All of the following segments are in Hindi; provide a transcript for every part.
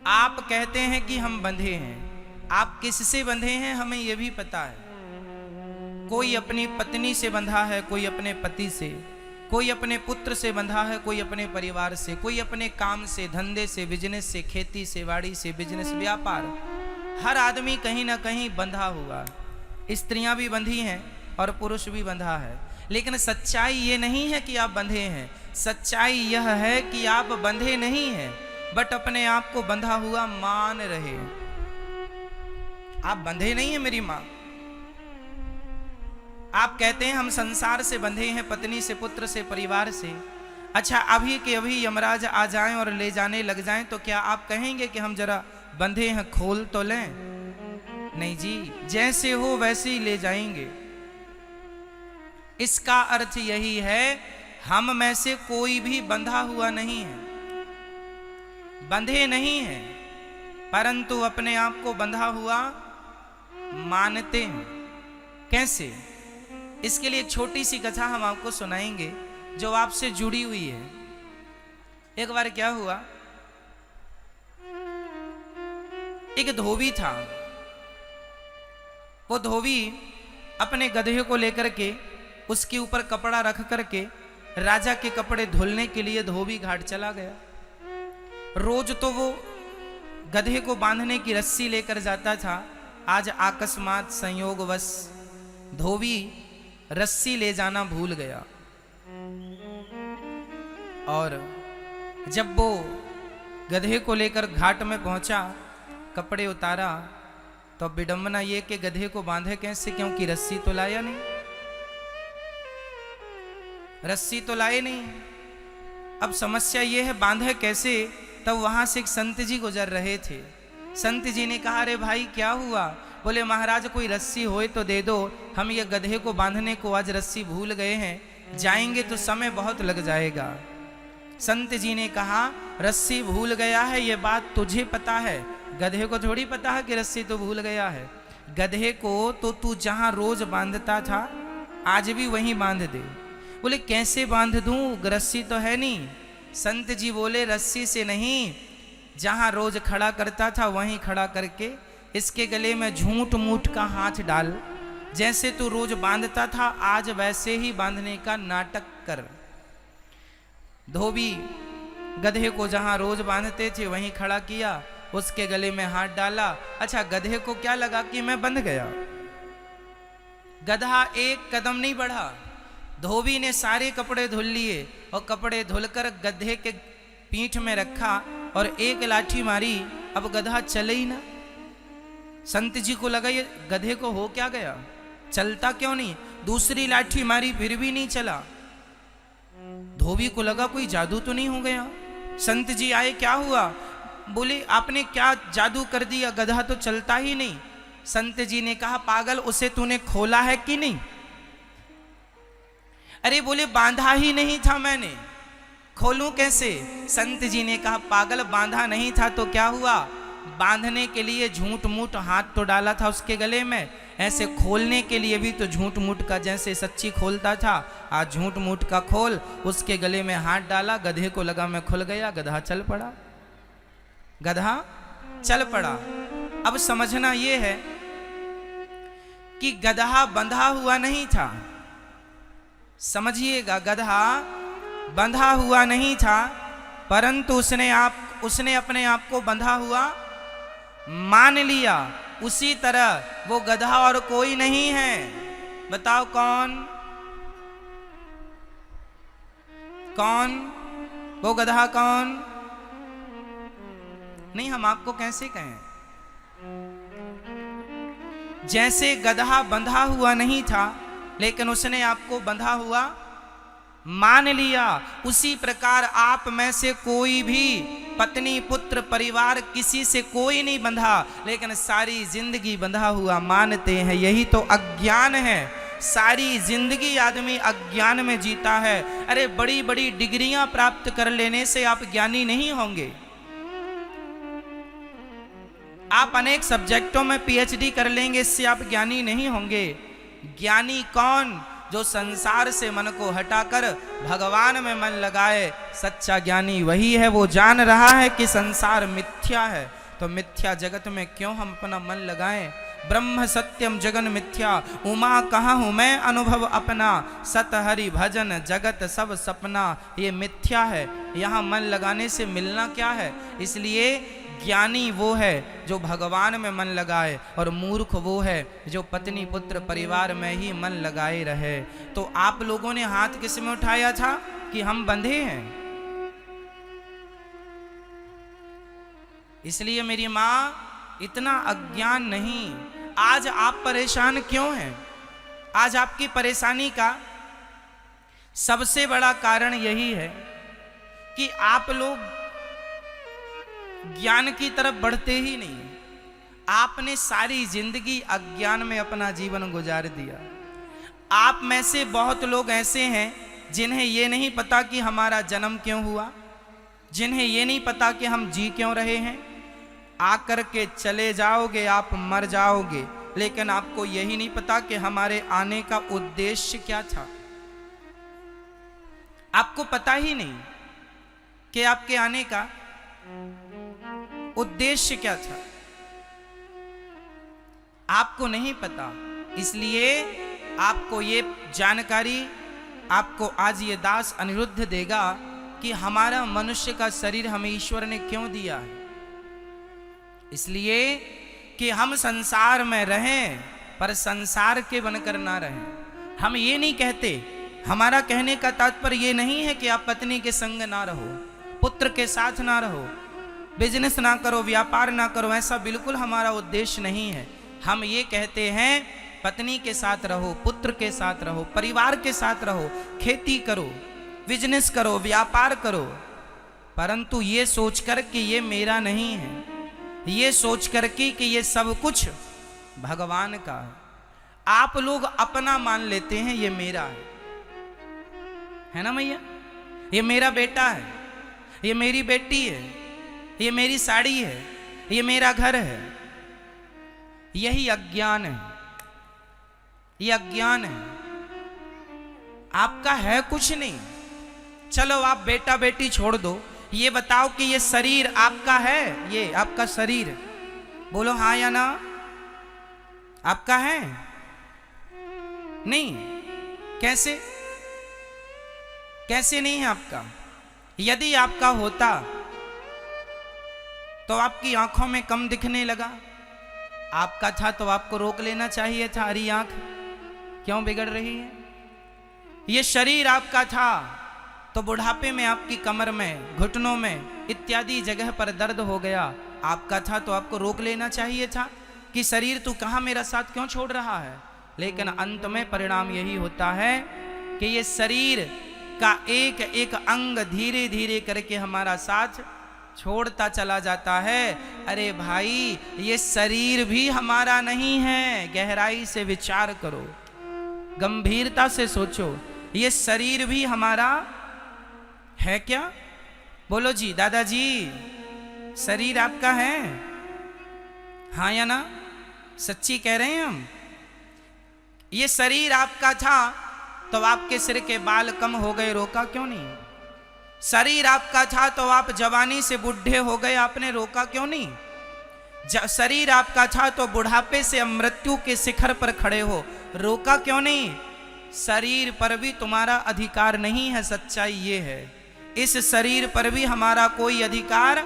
आप कहते हैं कि हम बंधे हैं, आप किससे बंधे हैं हमें यह भी पता है। कोई अपनी पत्नी से बंधा है, कोई अपने पति से, कोई अपने पुत्र से बंधा है, कोई अपने परिवार से, कोई अपने काम से, धंधे से, बिजनेस से, खेती से, बाड़ी से, बिजनेस, व्यापार। हर आदमी कहीं ना कहीं बंधा हुआ। स्त्रियां भी बंधी हैं और पुरुष भी बंधा है। लेकिन सच्चाई ये नहीं है कि आप बंधे हैं, सच्चाई यह है कि आप बंधे नहीं हैं, बट अपने आप को बंधा हुआ मान रहे। आप बंधे नहीं हैं मेरी मां। आप कहते हैं हम संसार से बंधे हैं, पत्नी से, पुत्र से, परिवार से। अच्छा, अभी के अभी यमराज आ जाएं और ले जाने लग जाएं तो क्या आप कहेंगे कि हम जरा बंधे हैं, खोल तो लें? नहीं जी, जैसे हो वैसे ही ले जाएंगे। इसका अर्थ यही है, हम में से कोई भी बंधा हुआ नहीं है, बंधे नहीं है, परंतु अपने आप को बंधा हुआ मानते हैं। कैसे? इसके लिए एक छोटी सी कथा हम आपको सुनाएंगे जो आपसे जुड़ी हुई है। एक बार क्या हुआ, एक धोबी था। वो धोबी अपने गधे को लेकर के उसके ऊपर कपड़ा रख करके राजा के कपड़े धुलने के लिए धोबी घाट चला गया। रोज तो वो गधे को बांधने की रस्सी लेकर जाता था। आज अकस्मात संयोगवश धोबी रस्सी ले जाना भूल गया, और जब वो गधे को लेकर घाट में पहुंचा, कपड़े उतारा, तो विडंबना ये कि गधे को बांधे कैसे, क्योंकि रस्सी तो लाया नहीं, रस्सी तो लाए नहीं। अब समस्या ये है बांधे कैसे। तब वहां से एक संत जी गुजर रहे थे। संत जी ने कहा, अरे भाई क्या हुआ? बोले महाराज कोई रस्सी होए तो दे दो, हम ये गधे को बांधने को आज रस्सी भूल गए हैं, जाएंगे तो समय बहुत लग जाएगा। संत जी ने कहा, रस्सी भूल गया है ये बात तुझे पता है, गधे को थोड़ी पता है कि रस्सी तो भूल गया है। गधे को तो तू जहां रोज बांधता था आज भी वहीं बांध दे। बोले कैसे बांध दूं, रस्सी तो है नहीं। संत जी बोले रस्सी से नहीं, जहां रोज खड़ा करता था वहीं खड़ा करके इसके गले में झूठ मूठ का हाथ डाल, जैसे तू रोज बांधता था आज वैसे ही बांधने का नाटक कर। धोबी गधे को जहां रोज बांधते थे वहीं खड़ा किया, उसके गले में हाथ डाला। अच्छा, गधे को क्या लगा कि मैं बंध गया। गधा एक कदम नहीं बढ़ा। धोबी ने सारे कपड़े धुल लिए और कपड़े धुलकर गधे के पीठ में रखा और एक लाठी मारी। अब गधा चले ही ना। संत जी को लगा ये गधे को हो क्या गया, चलता क्यों नहीं। दूसरी लाठी मारी फिर भी नहीं चला। धोबी को लगा कोई जादू तो नहीं हो गया। संत जी आए, क्या हुआ? बोले आपने क्या जादू कर दिया, गधा तो चलता ही नहीं। संत जी ने कहा, पागल उसे तूने खोला है कि नहीं? अरे बोले बांधा ही नहीं था मैंने, खोलूं कैसे? संत जी ने कहा, पागल बांधा नहीं था तो क्या हुआ? बांधने के लिए झूठ मूठ हाथ तो डाला था उसके गले में, ऐसे खोलने के लिए भी तो झूठ मूठ का जैसे सच्ची खोलता था, आज झूठ मूठ का खोल। उसके गले में हाथ डाला, गधे को लगा मैं खुल गया, गधा चल पड़ा। गधा चल पड़ा। अब समझना यह है कि गधा बंधा हुआ नहीं था। समझिएगा, गधा बंधा हुआ नहीं था, परंतु उसने अपने आप को बंधा हुआ मान लिया। उसी तरह वो गधा और कोई नहीं है। बताओ कौन? कौन वो गधा? कौन? नहीं, हम आपको कैसे कहें? जैसे गधा बंधा हुआ नहीं था लेकिन उसने आपको बंधा हुआ मान लिया, उसी प्रकार आप में से कोई भी पत्नी, पुत्र, परिवार, किसी से कोई नहीं बंधा, लेकिन सारी जिंदगी बंधा हुआ मानते हैं। यही तो अज्ञान है। सारी जिंदगी आदमी अज्ञान में जीता है। अरे बड़ी बड़ी डिग्रियां प्राप्त कर लेने से आप ज्ञानी नहीं होंगे। आप अनेक सब्जेक्टों में पीएचडी कर लेंगे, इससे आप ज्ञानी नहीं होंगे। ज्ञानी कौन? जो संसार से मन को हटाकर भगवान में मन लगाए, सच्चा ज्ञानी वही है। वो जान रहा है कि संसार मिथ्या है, तो मिथ्या जगत में क्यों हम अपना मन लगाएं। ब्रह्म सत्यम जगन मिथ्या, उमा कहाँ हूँ मैं अनुभव अपना, सत हरि भजन जगत सब सपना। ये मिथ्या है, यहाँ मन लगाने से मिलना क्या है। इसलिए ज्ञानी वो है जो भगवान में मन लगाए, और मूर्ख वो है जो पत्नी पुत्र परिवार में ही मन लगाए रहे। तो आप लोगों ने हाथ किस में उठाया था कि हम बंधे हैं। इसलिए मेरी माँ, इतना अज्ञान नहीं। आज आप परेशान क्यों हैं? आज आपकी परेशानी का सबसे बड़ा कारण यही है कि आप लोग ज्ञान की तरफ बढ़ते ही नहीं। आपने सारी जिंदगी अज्ञान में अपना जीवन गुजार दिया। आप में से बहुत लोग ऐसे हैं जिन्हें ये नहीं पता कि हमारा जन्म क्यों हुआ, जिन्हें ये नहीं पता कि हम जी क्यों रहे हैं। आकर के चले जाओगे, आप मर जाओगे, लेकिन आपको यही नहीं पता कि हमारे आने का उद्देश्य क्या था। आपको पता ही नहीं कि आपके आने का उद्देश्य क्या था, आपको नहीं पता। इसलिए आपको ये जानकारी, आपको आज ये दास अनिरुद्ध देगा कि हमारा मनुष्य का शरीर हमें ईश्वर ने क्यों दिया है। इसलिए कि हम संसार में रहें, पर संसार के बनकर ना रहें। हम ये नहीं कहते, हमारा कहने का तात्पर्य ये नहीं है कि आप पत्नी के संग ना रहो, पुत्र के साथ ना रहो, बिजनेस ना करो, व्यापार ना करो, ऐसा बिल्कुल हमारा उद्देश्य नहीं है। हम ये कहते हैं पत्नी के साथ रहो, पुत्र के साथ रहो, परिवार के साथ रहो, खेती करो, बिजनेस करो, व्यापार करो, परंतु ये सोचकर कि ये मेरा नहीं है, ये सोच करके कि ये सब कुछ भगवान का है। आप लोग अपना मान लेते हैं ये मेरा है ना मैया, ये मेरा बेटा है, ये मेरी बेटी है, ये मेरी साड़ी है, ये मेरा घर है। यही अज्ञान है, ये अज्ञान है। आपका है कुछ नहीं। चलो आप बेटा बेटी छोड़ दो, ये बताओ कि ये शरीर आपका है, ये आपका शरीर, बोलो हाँ या ना। आपका है? नहीं। कैसे? कैसे नहीं है आपका? यदि आपका होता तो आपकी आंखों में कम दिखने लगा। आपका था तो आपको रोक लेना चाहिए था, अरे आंख क्यों बिगड़ रही है। ये शरीर आपका था तो बुढ़ापे में आपकी कमर में, घुटनों में इत्यादि जगह पर दर्द हो गया। आपका था तो आपको रोक लेना चाहिए था कि शरीर तू कहाँ मेरा साथ क्यों छोड़ रहा है। लेकिन अंत में परिणाम यही होता है कि ये शरीर का एक एक अंग धीरे धीरे करके हमारा साथ छोड़ता चला जाता है। अरे भाई, ये शरीर भी हमारा नहीं है। गहराई से विचार करो, गंभीरता से सोचो, ये शरीर भी हमारा है क्या? बोलो जी, दादाजी, शरीर आपका है? हाँ या ना? सच्ची कह रहे हैं हम? ये शरीर आपका था तो आपके सिर के बाल कम हो गए, रोका क्यों नहीं? शरीर आपका था तो आप जवानी से बुढ़े हो गए, आपने रोका क्यों नहीं? शरीर आपका था तो बुढ़ापे से मृत्यु के शिखर पर खड़े हो, रोका क्यों नहीं? शरीर पर भी तुम्हारा अधिकार नहीं है। सच्चाई ये है, इस शरीर पर भी हमारा कोई अधिकार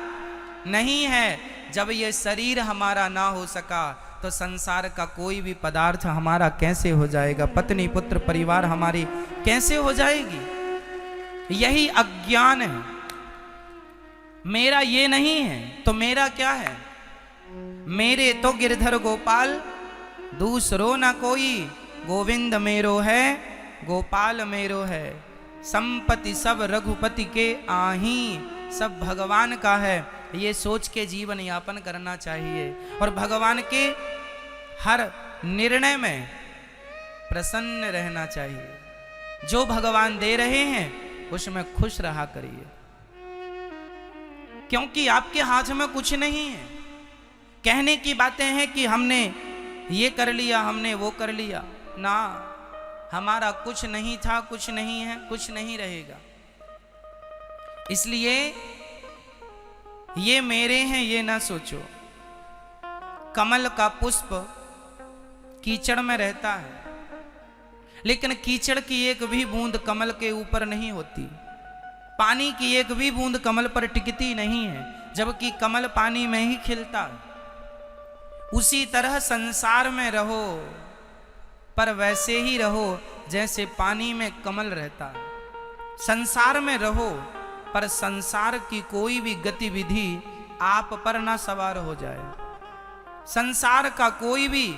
नहीं है। जब ये शरीर हमारा ना हो सका तो संसार का कोई भी पदार्थ हमारा कैसे हो जाएगा? पत्नी पुत्र परिवार हमारी कैसे हो जाएगी? यही अज्ञान है। मेरा ये नहीं है तो मेरा क्या है? मेरे तो गिरधर गोपाल, दूसरो ना कोई, गोविंद मेरो है, गोपाल मेरो है। संपत्ति सब रघुपति के आही, सब भगवान का है। ये सोच के जीवन यापन करना चाहिए और भगवान के हर निर्णय में प्रसन्न रहना चाहिए। जो भगवान दे रहे हैं उसमें खुश रहा करिए, क्योंकि आपके हाथ में कुछ नहीं है। कहने की बातें हैं कि हमने ये कर लिया, हमने वो कर लिया, ना, हमारा कुछ नहीं था, कुछ नहीं है, कुछ नहीं रहेगा। इसलिए ये मेरे हैं ये ना सोचो। कमल का पुष्प कीचड़ में रहता है, लेकिन कीचड़ की एक भी बूंद कमल के ऊपर नहीं होती, पानी की एक भी बूंद कमल पर टिकती नहीं है, जबकि कमल पानी में ही खिलता है। उसी तरह संसार में रहो, पर वैसे ही रहो जैसे पानी में कमल रहता है। संसार में रहो, पर संसार की कोई भी गतिविधि आप पर ना सवार हो जाए। संसार का कोई भी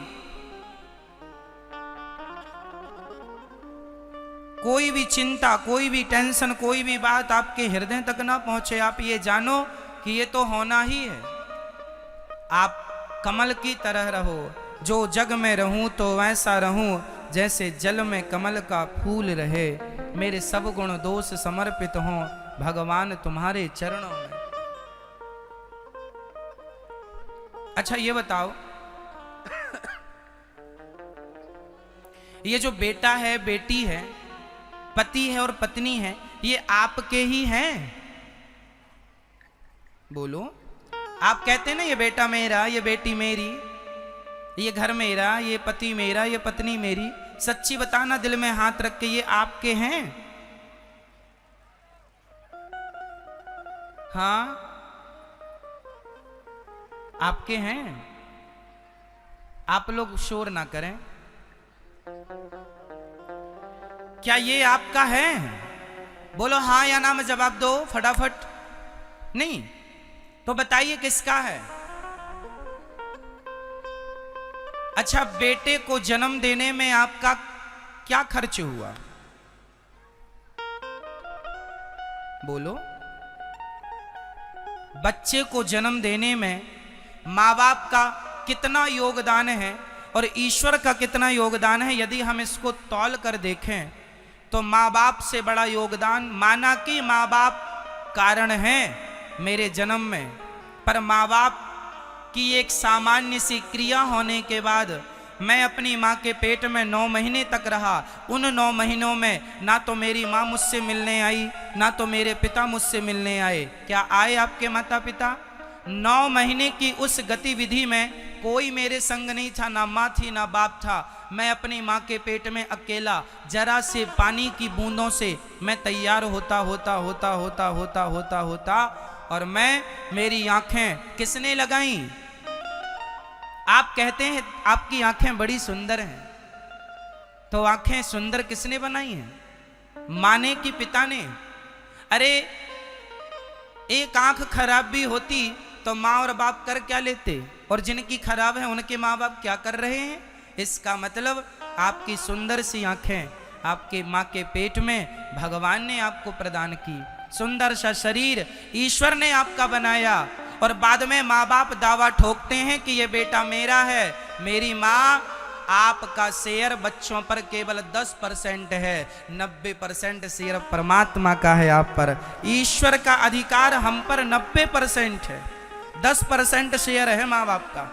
चिंता, कोई भी टेंशन, कोई भी बात आपके हृदय तक ना पहुंचे। आप ये जानो कि ये तो होना ही है। आप कमल की तरह रहो। जो जग में रहूं तो वैसा रहूं जैसे जल में कमल का फूल रहे। मेरे सब गुण दोष समर्पित हों भगवान तुम्हारे चरणों में। अच्छा ये बताओ, ये जो बेटा है, बेटी है, पति है और पत्नी है, ये आपके ही हैं? बोलो। आप कहते हैं ना ये बेटा मेरा, ये बेटी मेरी, ये घर मेरा, ये पति मेरा, ये पत्नी मेरी। सच्ची बताना, दिल में हाथ रख के, ये आपके हैं? हाँ, आपके हैं। आप लोग शोर ना करें। क्या ये आपका है? बोलो हाँ या ना में जवाब दो फटाफट। नहीं तो बताइए किसका है? अच्छा, बेटे को जन्म देने में आपका क्या खर्च हुआ? बोलो। बच्चे को जन्म देने में माँ बाप का कितना योगदान है और ईश्वर का कितना योगदान है, यदि हम इसको तौल कर देखें तो माँ बाप से बड़ा योगदान, माना कि माँ बाप कारण हैं मेरे जन्म में, पर माँ बाप की एक सामान्य सी क्रिया होने के बाद मैं अपनी माँ के पेट में 9 महीने तक रहा। उन 9 महीनों में ना तो मेरी माँ मुझसे मिलने आई, ना तो मेरे पिता मुझसे मिलने आए। क्या आए आपके माता पिता? 9 महीने की उस गतिविधि में कोई मेरे संग नहीं था, ना माँ थी ना बाप था। मैं अपनी माँ के पेट में अकेला, जरा से पानी की बूंदों से मैं तैयार होता और मैं, मेरी आंखें किसने लगाई? आप कहते हैं आपकी आंखें बड़ी सुंदर हैं, तो आंखें सुंदर किसने बनाई हैं? माँ ने कि पिता ने? अरे एक आंख खराब भी होती तो माँ और बाप कर क्या लेते, और जिनकी खराब है उनके माँ बाप क्या कर रहे हैं? इसका मतलब आपकी सुंदर सी आंखें आपके माँ के पेट में भगवान ने आपको प्रदान की। सुंदर सा शरीर ईश्वर ने आपका बनाया, और बाद में माँ बाप दावा ठोकते हैं कि ये बेटा मेरा है। मेरी माँ, आपका शेयर बच्चों पर केवल 10% है, 90% शेयर परमात्मा का है आप पर। ईश्वर का अधिकार हम पर 90% है, 10% शेयर है माँ बाप का,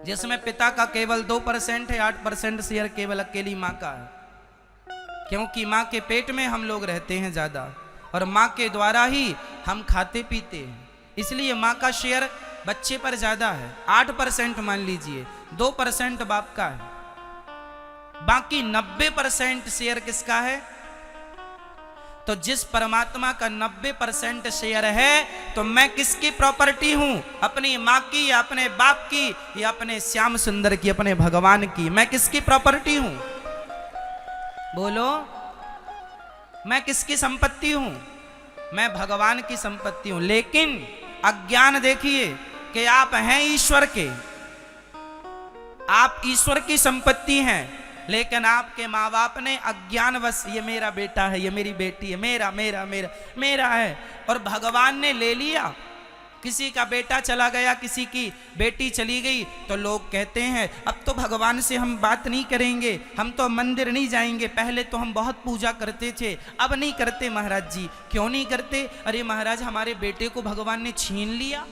जिसमें पिता का केवल 2% है, 8% शेयर केवल अकेली माँ का है। क्योंकि माँ के पेट में हम लोग रहते हैं ज्यादा, और माँ के द्वारा ही हम खाते पीते हैं, इसलिए माँ का शेयर बच्चे पर ज्यादा है। 8% मान लीजिए, 2% बाप का है, बाकी 90% शेयर किसका है? तो जिस परमात्मा का 90% शेयर है, तो मैं किसकी प्रॉपर्टी हूं? अपनी माँ की, या अपने बाप की, या अपने श्याम सुंदर की, अपने भगवान की? मैं किसकी प्रॉपर्टी हूं? बोलो। मैं किसकी संपत्ति हूं? मैं भगवान की संपत्ति हूं। लेकिन अज्ञान देखिए कि आप हैं ईश्वर के, आप ईश्वर की संपत्ति हैं, लेकिन आपके माँ बाप ने अज्ञानवश ये मेरा बेटा है, ये मेरी बेटी है, मेरा मेरा मेरा मेरा है, और भगवान ने ले लिया। किसी का बेटा चला गया, किसी की बेटी चली गई, तो लोग कहते हैं अब तो भगवान से हम बात नहीं करेंगे, हम तो मंदिर नहीं जाएंगे, पहले तो हम बहुत पूजा करते थे, अब नहीं करते महाराज जी। क्यों नहीं करते? अरे महाराज, हमारे बेटे को भगवान ने छीन लिया,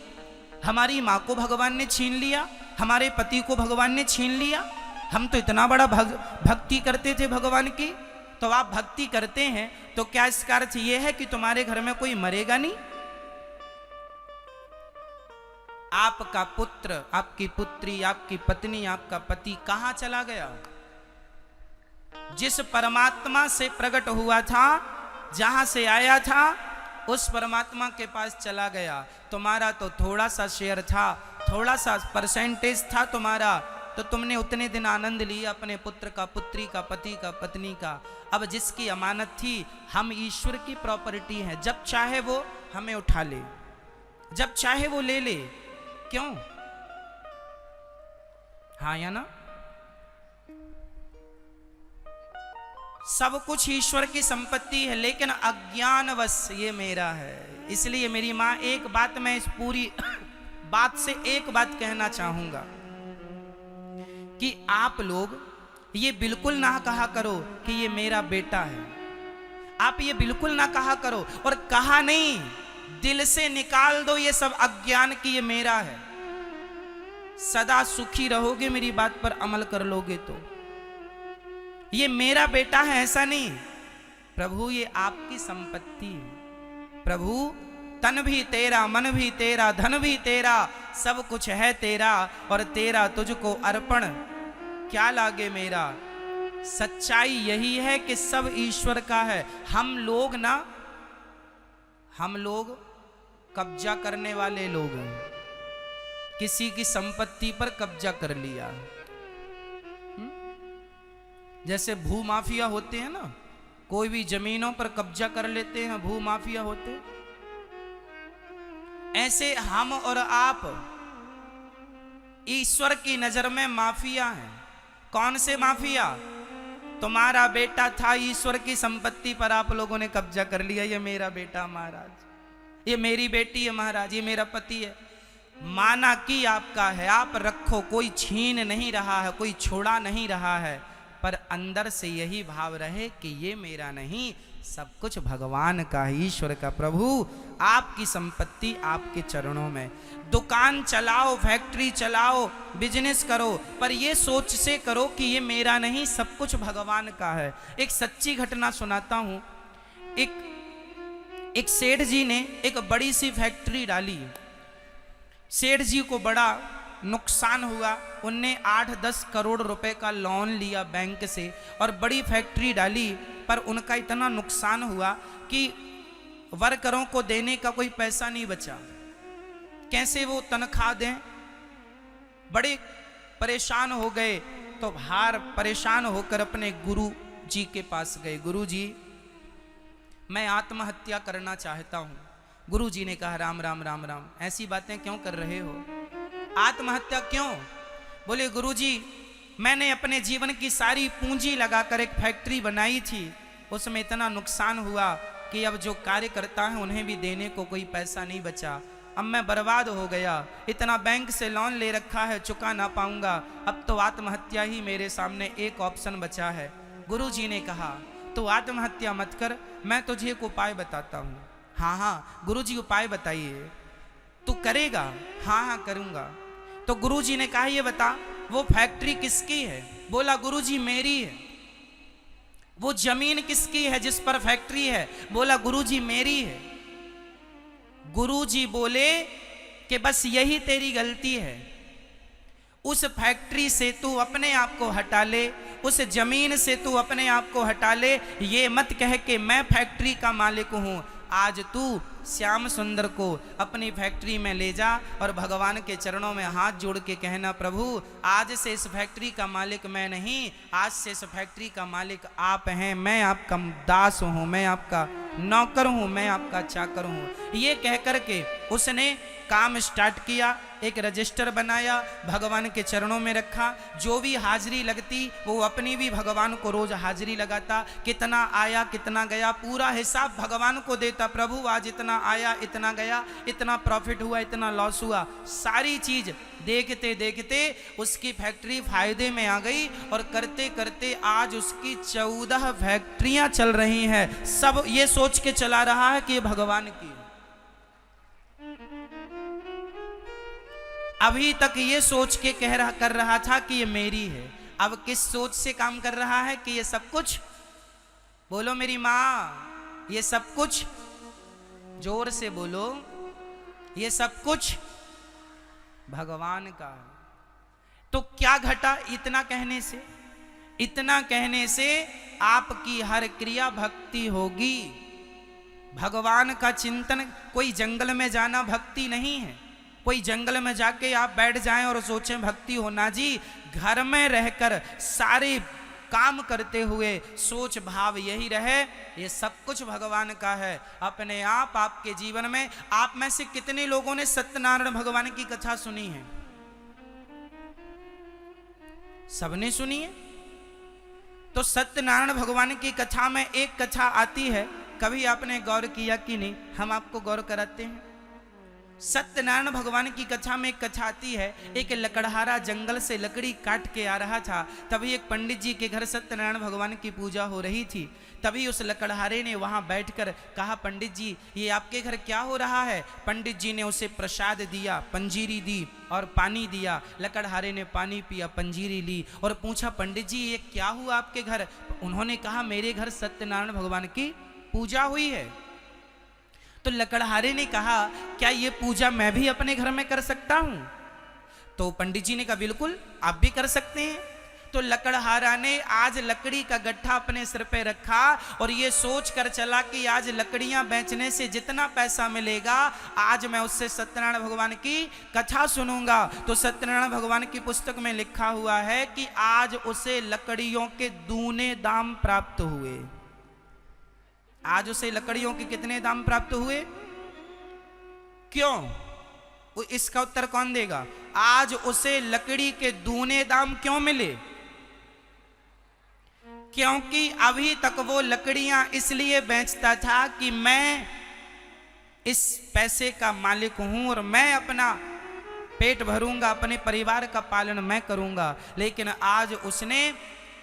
हमारी माँ को भगवान ने छीन लिया, हमारे पति को भगवान ने छीन लिया, हम तो इतना बड़ा भक्ति करते थे भगवान की। तो आप भक्ति करते हैं तो क्या इसका अर्थ यह है कि तुम्हारे घर में कोई मरेगा नहीं? आपका पुत्र, आपकी पुत्री, आपकी पत्नी, आपका पति कहां चला गया? जिस परमात्मा से प्रकट हुआ था, जहां से आया था, उस परमात्मा के पास चला गया। तुम्हारा तो थोड़ा सा शेयर था, थोड़ा सा परसेंटेज था तुम्हारा, तो तुमने उतने दिन आनंद लिया अपने पुत्र का, पुत्री का, पति का, पत्नी का। अब जिसकी अमानत थी, हम ईश्वर की प्रॉपर्टी हैं, जब चाहे वो हमें उठा ले, जब चाहे वो ले ले। क्यों? हाँ या ना? सब कुछ ईश्वर की संपत्ति है, लेकिन अज्ञानवश ये मेरा है। इसलिए मेरी मां, एक बात मैं इस पूरी बात से एक बात कहना चाहूंगा कि आप लोग ये बिल्कुल ना कहा करो कि ये मेरा बेटा है। आप ये बिल्कुल ना कहा करो, और कहा नहीं, दिल से निकाल दो ये सब अज्ञान कि ये मेरा है। सदा सुखी रहोगे मेरी बात पर अमल कर लोगे तो। ये मेरा बेटा है ऐसा नहीं, प्रभु ये आपकी संपत्ति है। प्रभु तन भी तेरा, मन भी तेरा, धन भी तेरा, सब कुछ है तेरा, और तेरा तुझको अर्पण क्या लागे मेरा। सच्चाई यही है कि सब ईश्वर का है। हम लोग कब्जा करने वाले लोग हैं। किसी की संपत्ति पर कब्जा कर लिया, जैसे भू माफिया होते हैं ना, कोई भी जमीनों पर कब्जा कर लेते हैं, भू माफिया होते। ऐसे हम और आप ईश्वर की नजर में माफिया हैं। कौन से माफिया? तुम्हारा बेटा था, ईश्वर की संपत्ति पर आप लोगों ने कब्जा कर लिया। ये मेरा बेटा महाराज, ये मेरी बेटी है महाराज, ये मेरा पति है। माना कि आपका है, आप रखो, कोई छीन नहीं रहा है, कोई छोड़ा नहीं रहा है, पर अंदर से यही भाव रहे कि ये मेरा नहीं, सब कुछ भगवान का है, ईश्वर का। प्रभु आपकी संपत्ति आपके चरणों में। दुकान चलाओ, फैक्ट्री चलाओ, बिजनेस करो, पर ये सोच से करो कि ये मेरा नहीं, सब कुछ भगवान का है। एक सच्ची घटना सुनाता हूं। एक सेठ जी ने एक बड़ी सी फैक्ट्री डाली। सेठ जी को बड़ा नुकसान हुआ। उनने 8-10 करोड़ रुपए का लोन लिया बैंक से और बड़ी फैक्ट्री डाली, पर उनका इतना नुकसान हुआ कि वर्करों को देने का कोई पैसा नहीं बचा। कैसे वो तनख्वाह दें? बड़े परेशान हो गए, तो परेशान होकर अपने गुरु जी के पास गए। गुरु जी, मैं आत्महत्या करना चाहता हूं। गुरु जी ने कहा, राम राम राम राम, ऐसी बातें क्यों कर रहे हो? आत्महत्या क्यों? बोले, गुरुजी, मैंने अपने जीवन की सारी पूंजी लगाकर एक फैक्ट्री बनाई थी, उसमें इतना नुकसान हुआ कि अब जो कार्य करता है उन्हें भी देने को कोई पैसा नहीं बचा। अब मैं बर्बाद हो गया, इतना बैंक से लोन ले रखा है, चुका ना पाऊंगा, अब तो आत्महत्या ही मेरे सामने एक ऑप्शन बचा है। गुरुजी ने कहा, तो आत्महत्या मत कर, मैं तुझे एक उपाय बताता हूँ। हाँ हाँ गुरुजी, उपाय बताइए। तू करेगा? हाँ हाँ करूंगा। तो गुरुजी ने कहा, ये बता, वो फैक्ट्री किसकी है? बोला, गुरुजी मेरी है। वो जमीन किसकी है जिस पर फैक्ट्री है? बोला, गुरुजी मेरी है। गुरुजी बोले कि बस यही तेरी गलती है, उस फैक्ट्री से तू अपने आप को हटा ले, उस जमीन से तू अपने आप को हटा ले। ये मत कह के मैं फैक्ट्री का मालिक हूं। आज तू श्याम सुंदर को अपनी फैक्ट्री में ले जा और भगवान के चरणों में हाथ जोड़ के कहना, प्रभु आज से इस फैक्ट्री का मालिक मैं नहीं, आज से इस फैक्ट्री का मालिक आप हैं। मैं आपका दास हूँ, मैं आपका नौकर हूँ, मैं आपका चाकर हूँ। ये कह कर के उसने काम स्टार्ट किया। एक रजिस्टर बनाया, भगवान के चरणों में रखा। जो भी हाजिरी लगती वो अपनी भी भगवान को रोज हाजिरी लगाता। कितना आया, कितना गया, पूरा हिसाब भगवान को देता। प्रभु आज इतना आया, इतना गया, इतना प्रॉफिट हुआ, इतना लॉस हुआ। सारी चीज देखते देखते उसकी फैक्ट्री फायदे में आ गई और करते करते आज उसकी 14 फैक्ट्रियां चल रही हैं। सब ये सोच के चला रहा है कि ये भगवान की। अभी तक ये सोच के कर रहा था कि ये मेरी है। अब किस सोच से काम कर रहा है कि ये सब कुछ, बोलो मेरी माँ, ये सब कुछ, जोर से बोलो, ये सब कुछ भगवान का है। तो क्या घटा इतना कहने से? इतना कहने से आपकी हर क्रिया भक्ति होगी। भगवान का चिंतन, कोई जंगल में जाना भक्ति नहीं है। कोई जंगल में जाके आप बैठ जाएं और सोचें भक्ति होना जी, घर में रहकर सारे काम करते हुए सोच भाव यही रहे ये सब कुछ भगवान का है। अपने आप आपके जीवन में, आप में से कितने लोगों ने सत्यनारायण भगवान की कथा सुनी है? सबने सुनी है। तो सत्यनारायण भगवान की कथा में एक कथा आती है, कभी आपने गौर किया कि नहीं? हम आपको गौर कराते हैं। सत्यनारायण भगवान की कथा में एक कथा आती है, एक लकड़हारा जंगल से लकड़ी काट के आ रहा था। तभी एक पंडित जी के घर सत्यनारायण भगवान की पूजा हो रही थी। तभी उस लकड़हारे ने वहां बैठकर कहा, पंडित जी ये आपके घर क्या हो रहा है? पंडित जी ने उसे प्रसाद दिया, पंजीरी दी और पानी दिया। लकड़हारे ने पानी पिया, पंजीरी ली और पूछा, पंडित जी ये क्या हुआ आपके घर? उन्होंने कहा, मेरे घर सत्यनारायण भगवान की पूजा हुई है। तो लकड़हारे ने कहा, क्या ये पूजा मैं भी अपने घर में कर सकता हूं? तो पंडित जी ने कहा, बिल्कुल आप भी कर सकते हैं। तो लकड़हारा ने आज लकड़ी का गट्ठा अपने सिर पे रखा और ये सोच कर चला कि आज लकड़ियां बेचने से जितना पैसा मिलेगा, आज मैं उससे सत्यनारायण भगवान की कथा सुनूंगा। तो सत्यनारायण भगवान की पुस्तक में लिखा हुआ है कि आज उसे लकड़ियों के दूने दाम प्राप्त हुए। आज उसे लकड़ियों के कितने दाम प्राप्त हुए? क्यों? इसका उत्तर कौन देगा? आज उसे लकड़ी के दूने दाम क्यों मिले? क्योंकि अभी तक वो लकड़ियां इसलिए बेचता था कि मैं इस पैसे का मालिक हूं और मैं अपना पेट भरूंगा, अपने परिवार का पालन मैं करूंगा। लेकिन आज उसने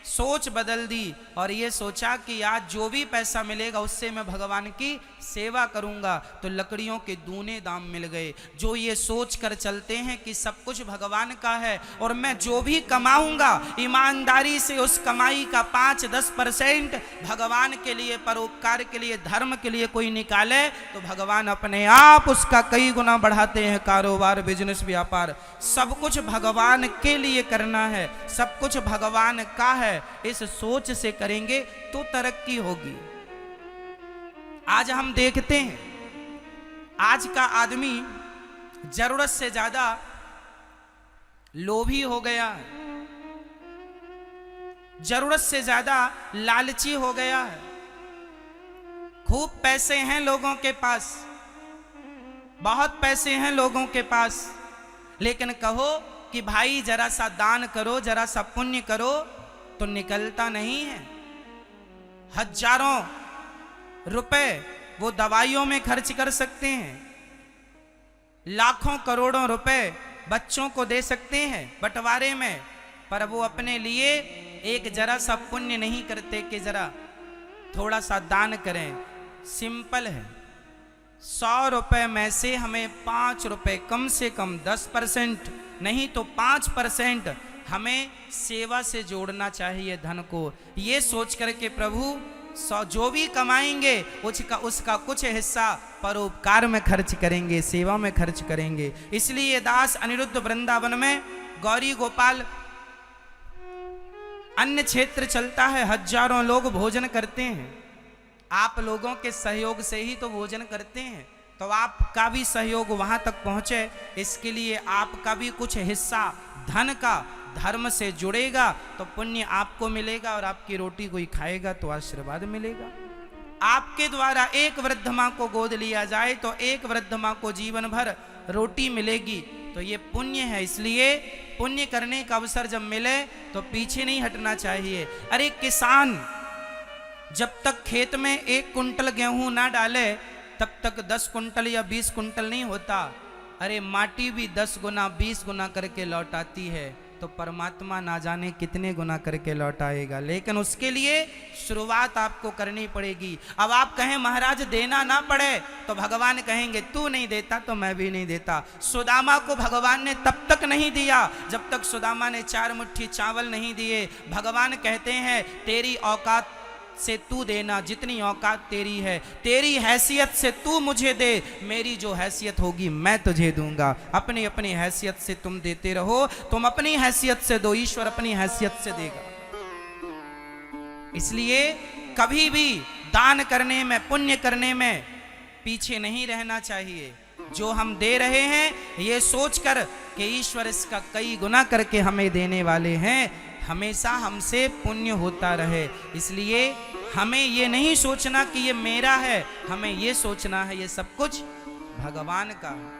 सोच बदल दी और ये सोचा कि आज जो भी पैसा मिलेगा उससे मैं भगवान की सेवा करूंगा। तो लकड़ियों के दूने दाम मिल गए। जो ये सोच कर चलते हैं कि सब कुछ भगवान का है और मैं जो भी कमाऊंगा ईमानदारी से उस कमाई का 5-10% भगवान के लिए, परोपकार के लिए, धर्म के लिए कोई निकाले तो भगवान अपने आप उसका कई गुना बढ़ाते हैं। कारोबार, बिजनेस, व्यापार सब कुछ भगवान के लिए करना है, सब कुछ भगवान का है। इस सोच से करेंगे तो तरक्की होगी। आज हम देखते हैं आज का आदमी जरूरत से ज्यादा लोभी हो गया है, जरूरत से ज्यादा लालची हो गया है। खूब पैसे हैं लोगों के पास, बहुत पैसे हैं लोगों के पास, लेकिन कहो कि भाई जरा सा दान करो, जरा सा पुण्य करो तो निकलता नहीं है। हजारों रुपए वो दवाइयों में खर्च कर सकते हैं, लाखों करोड़ों रुपए बच्चों को दे सकते हैं बंटवारे में, पर वो अपने लिए एक जरा सा पुण्य नहीं करते कि जरा थोड़ा सा दान करें। सिंपल है, 100 रुपए में से हमें 5 रुपए, कम से कम 10% नहीं तो 5% हमें सेवा से जोड़ना चाहिए धन को। ये सोच करके प्रभु जो भी कमाएंगे उसका कुछ हिस्सा परोपकार में खर्च करेंगे, सेवा में खर्च करेंगे। इसलिए दास अनिरुद्ध वृंदावन में गौरी गोपाल अन्य क्षेत्र चलता है, हजारों लोग भोजन करते हैं। आप लोगों के सहयोग से ही तो भोजन करते हैं, तो आपका भी सहयोग वहां तक पहुंचे, इसके लिए आपका भी कुछ हिस्सा धन का धर्म से जुड़ेगा तो पुण्य आपको मिलेगा और आपकी रोटी कोई खाएगा तो आशीर्वाद मिलेगा। आपके द्वारा एक वृद्ध मां को गोद लिया जाए तो एक वृद्ध मां को जीवन भर रोटी मिलेगी, तो ये पुण्य है। इसलिए पुण्य करने का अवसर जब मिले तो पीछे नहीं हटना चाहिए। अरे किसान जब तक खेत में 1 कुंटल गेहूं ना डाले तब तक 10 कुंटल या 20 कुंटल नहीं होता। अरे माटी भी 10 गुना 20 गुना करके लौटाती है। तो परमात्मा ना जाने कितने गुना करके लौट आएगा। लेकिन उसके लिए शुरुआत आपको करनी पड़ेगी। अब आप कहें महाराज देना ना पड़े, तो भगवान कहेंगे तू नहीं देता तो मैं भी नहीं देता। सुदामा को भगवान ने तब तक नहीं दिया जब तक सुदामा ने 4 मुट्ठी चावल नहीं दिए। भगवान कहते हैं तेरी औकात से तू देना, जितनी औकात तेरी है, तेरी हैसियत से तू मुझे दे, मेरी जो हैसियत होगी मैं तुझे दूंगा। अपनी अपनी हैसियत से तुम देते रहो, तुम अपनी हैसियत से दो, ईश्वर अपनी हैसियत से देगा। इसलिए कभी भी दान करने में, पुण्य करने में पीछे नहीं रहना चाहिए। जो हम दे रहे हैं ये सोचकर कि ईश्वर इसका कई गुना करके हमें देने वाले हैं, हमेशा हमसे पुण्य होता रहे। इसलिए हमें ये नहीं सोचना कि ये मेरा है, हमें ये सोचना है ये सब कुछ भगवान का है।